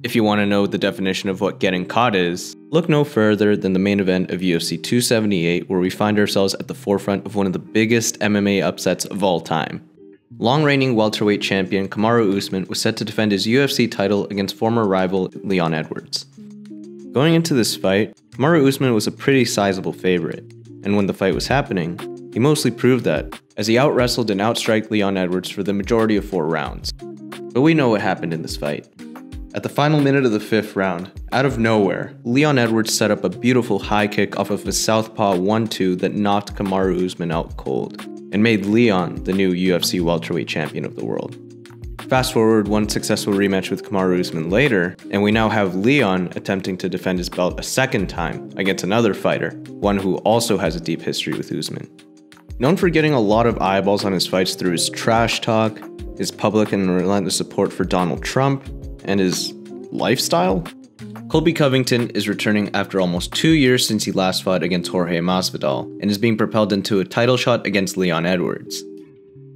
If you want to know the definition of what getting caught is, look no further than the main event of UFC 278, where we find ourselves at the forefront of one of the biggest MMA upsets of all time. Long-reigning welterweight champion Kamaru Usman was set to defend his UFC title against former rival Leon Edwards. Going into this fight, Kamaru Usman was a pretty sizable favorite, and when the fight was happening, he mostly proved that, as he out-wrestled and outstriked Leon Edwards for the majority of 4 rounds. But we know what happened in this fight. At the final minute of the 5th round, out of nowhere, Leon Edwards set up a beautiful high kick off of his southpaw 1-2 that knocked Kamaru Usman out cold, and made Leon the new UFC welterweight champion of the world. Fast forward one successful rematch with Kamaru Usman later, and we now have Leon attempting to defend his belt a second time against another fighter, one who also has a deep history with Usman. Known for getting a lot of eyeballs on his fights through his trash talk, his public and relentless support for Donald Trump, and his lifestyle, Colby Covington is returning after almost 2 years since he last fought against Jorge Masvidal and is being propelled into a title shot against Leon Edwards.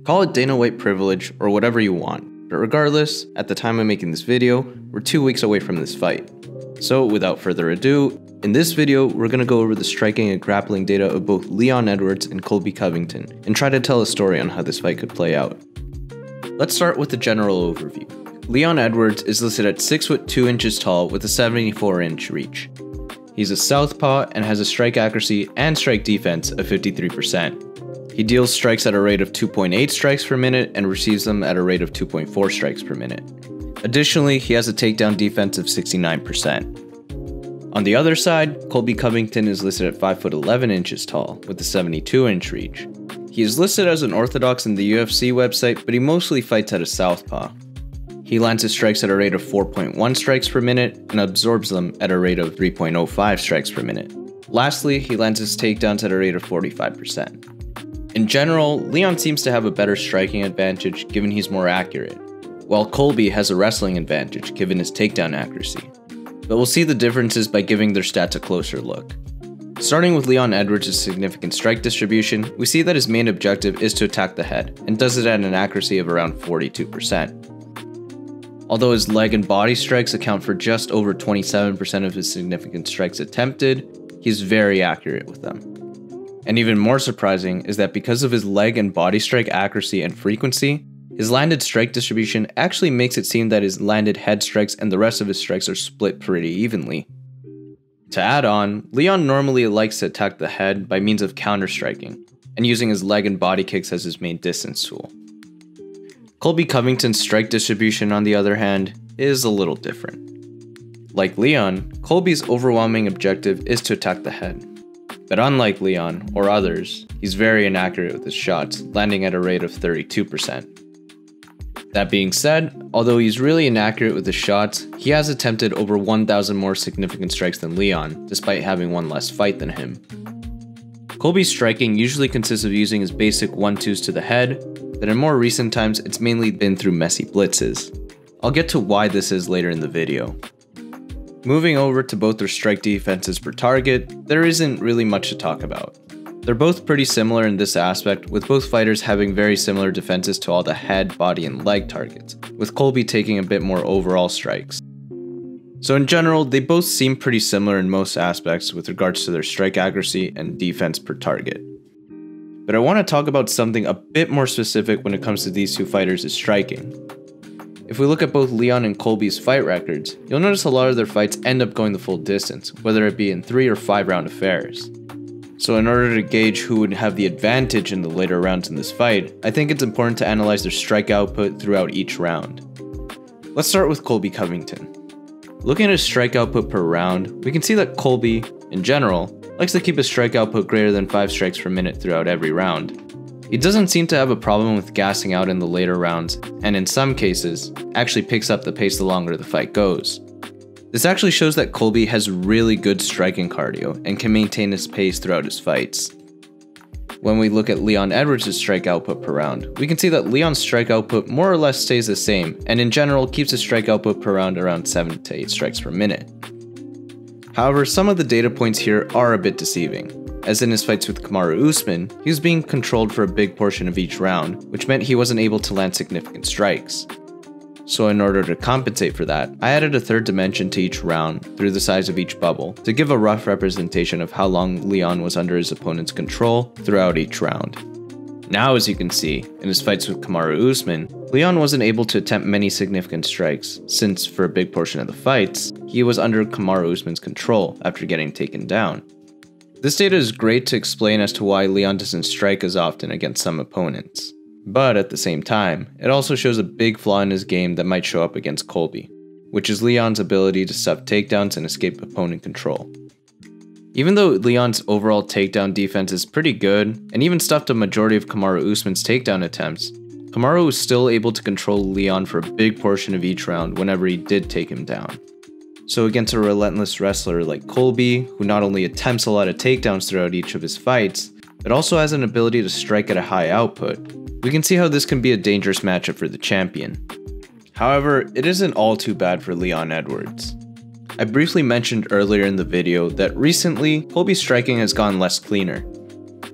Call it Dana White privilege or whatever you want, but regardless, at the time of making this video, we're 2 weeks away from this fight. So without further ado, in this video, we're going to go over the striking and grappling data of both Leon Edwards and Colby Covington, and try to tell a story on how this fight could play out. Let's start with the general overview. Leon Edwards is listed at 6 foot 2 inches tall with a 74-inch reach. He's a southpaw and has a strike accuracy and strike defense of 53%. He deals strikes at a rate of 2.8 strikes per minute and receives them at a rate of 2.4 strikes per minute. Additionally, he has a takedown defense of 69%. On the other side, Colby Covington is listed at 5 foot 11 inches tall with a 72-inch reach. He is listed as an orthodox in the UFC website, but he mostly fights at a southpaw. He lands his strikes at a rate of 4.1 strikes per minute and absorbs them at a rate of 3.05 strikes per minute. Lastly, he lands his takedowns at a rate of 45%. In general, Leon seems to have a better striking advantage given he's more accurate, while Colby has a wrestling advantage given his takedown accuracy. But we'll see the differences by giving their stats a closer look. Starting with Leon Edwards' significant strike distribution, we see that his main objective is to attack the head, and does it at an accuracy of around 42%. Although his leg and body strikes account for just over 27% of his significant strikes attempted, he's very accurate with them. And even more surprising is that because of his leg and body strike accuracy and frequency, his landed strike distribution actually makes it seem that his landed head strikes and the rest of his strikes are split pretty evenly. To add on, Leon normally likes to attack the head by means of counter-striking, and using his leg and body kicks as his main distance tool. Colby Covington's strike distribution, on the other hand, is a little different. Like Leon, Colby's overwhelming objective is to attack the head. But unlike Leon, or others, he's very inaccurate with his shots, landing at a rate of 32%. That being said, although he's really inaccurate with his shots, he has attempted over 1,000 more significant strikes than Leon, despite having one less fight than him. Colby's striking usually consists of using his basic 1-2s to the head, but in more recent times it's mainly been through messy blitzes. I'll get to why this is later in the video. Moving over to both their strike defenses per target, there isn't really much to talk about. They're both pretty similar in this aspect, with both fighters having very similar defenses to all the head, body, and leg targets, with Colby taking a bit more overall strikes. So in general, they both seem pretty similar in most aspects with regards to their strike accuracy and defense per target. But I want to talk about something a bit more specific when it comes to these two fighters' striking. If we look at both Leon and Colby's fight records, you'll notice a lot of their fights end up going the full distance, whether it be in 3 or 5 round affairs. So in order to gauge who would have the advantage in the later rounds in this fight, I think it's important to analyze their strike output throughout each round. Let's start with Colby Covington. Looking at his strike output per round, we can see that Colby, in general, likes to keep his strike output greater than 5 strikes per minute throughout every round. He doesn't seem to have a problem with gassing out in the later rounds, and in some cases, actually picks up the pace the longer the fight goes. This actually shows that Colby has really good striking cardio and can maintain his pace throughout his fights. When we look at Leon Edwards' strike output per round, we can see that Leon's strike output more or less stays the same, and in general keeps his strike output per round around 7 to 8 strikes per minute. However, some of the data points here are a bit deceiving, as in his fights with Kamaru Usman, he was being controlled for a big portion of each round, which meant he wasn't able to land significant strikes. So in order to compensate for that, I added a third dimension to each round through the size of each bubble to give a rough representation of how long Leon was under his opponent's control throughout each round. Now, as you can see, in his fights with Kamaru Usman, Leon wasn't able to attempt many significant strikes, since for a big portion of the fights, he was under Kamaru Usman's control after getting taken down. This data is great to explain as to why Leon doesn't strike as often against some opponents. But at the same time, it also shows a big flaw in his game that might show up against Colby, which is Leon's ability to stuff takedowns and escape opponent control. Even though Leon's overall takedown defense is pretty good, and even stuffed a majority of Kamaru Usman's takedown attempts, Kamaru was still able to control Leon for a big portion of each round whenever he did take him down. So against a relentless wrestler like Colby, who not only attempts a lot of takedowns throughout each of his fights, but also has an ability to strike at a high output, we can see how this can be a dangerous matchup for the champion. However, it isn't all too bad for Leon Edwards. I briefly mentioned earlier in the video that recently, Colby's striking has gone less cleaner.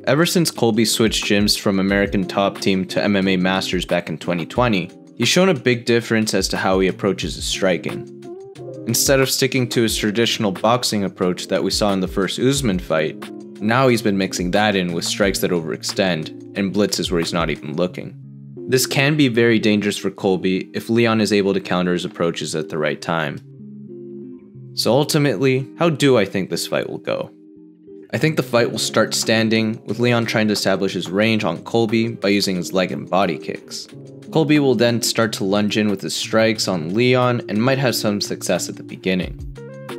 Ever since Colby switched gyms from American Top Team to MMA Masters back in 2020, he's shown a big difference as to how he approaches his striking. Instead of sticking to his traditional boxing approach that we saw in the first Usman fight, now he's been mixing that in with strikes that overextend, and blitzes where he's not even looking. This can be very dangerous for Colby if Leon is able to counter his approaches at the right time. So ultimately, how do I think this fight will go? I think the fight will start standing, with Leon trying to establish his range on Colby by using his leg and body kicks. Colby will then start to lunge in with his strikes on Leon and might have some success at the beginning.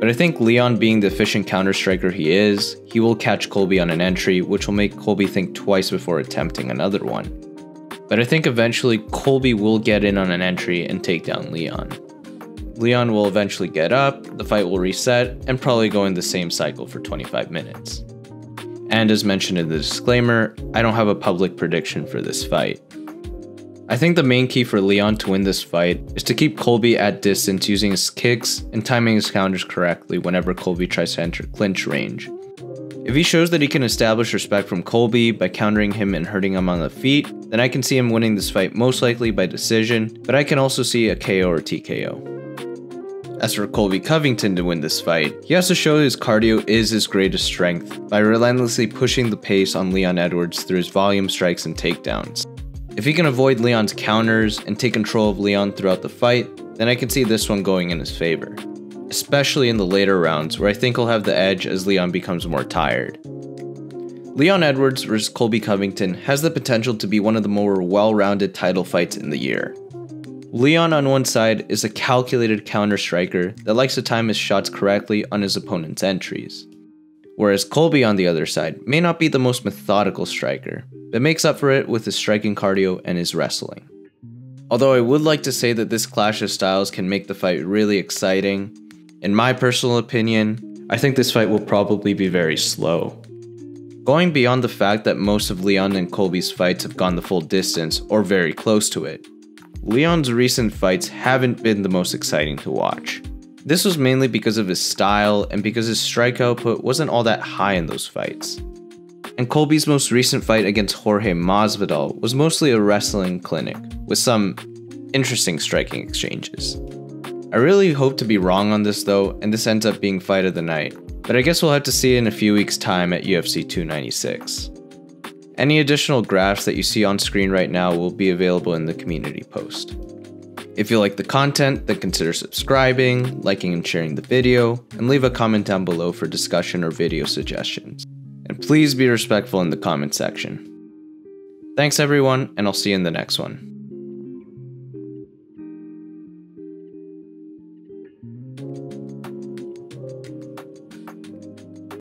But I think Leon, being the efficient counter striker he is, he will catch Colby on an entry, which will make Colby think twice before attempting another one. But I think eventually Colby will get in on an entry and take down Leon. Leon will eventually get up, the fight will reset, and probably go in the same cycle for 25 minutes. And as mentioned in the disclaimer, I don't have a public prediction for this fight. I think the main key for Leon to win this fight is to keep Colby at distance using his kicks and timing his counters correctly whenever Colby tries to enter clinch range. If he shows that he can establish respect from Colby by countering him and hurting him on the feet, then I can see him winning this fight most likely by decision, but I can also see a KO or TKO. As for Colby Covington to win this fight, he has to show his cardio is his greatest strength by relentlessly pushing the pace on Leon Edwards through his volume strikes and takedowns. If he can avoid Leon's counters and take control of Leon throughout the fight, then I can see this one going in his favor. Especially in the later rounds where I think he'll have the edge as Leon becomes more tired. Leon Edwards vs Colby Covington has the potential to be one of the more well-rounded title fights in the year. Leon on one side is a calculated counter striker that likes to time his shots correctly on his opponent's entries. Whereas Colby on the other side may not be the most methodical striker, but makes up for it with his striking cardio and his wrestling. Although I would like to say that this clash of styles can make the fight really exciting, in my personal opinion, I think this fight will probably be very slow. Going beyond the fact that most of Leon and Colby's fights have gone the full distance or very close to it, Leon's recent fights haven't been the most exciting to watch. This was mainly because of his style and because his strike output wasn't all that high in those fights. And Colby's most recent fight against Jorge Masvidal was mostly a wrestling clinic, with some interesting striking exchanges. I really hope to be wrong on this though, and this ends up being fight of the night, but I guess we'll have to see in a few weeks' time at UFC 296. Any additional graphs that you see on screen right now will be available in the community post. If you like the content, then consider subscribing, liking and sharing the video, and leave a comment down below for discussion or video suggestions. And please be respectful in the comment section. Thanks everyone, and I'll see you in the next one.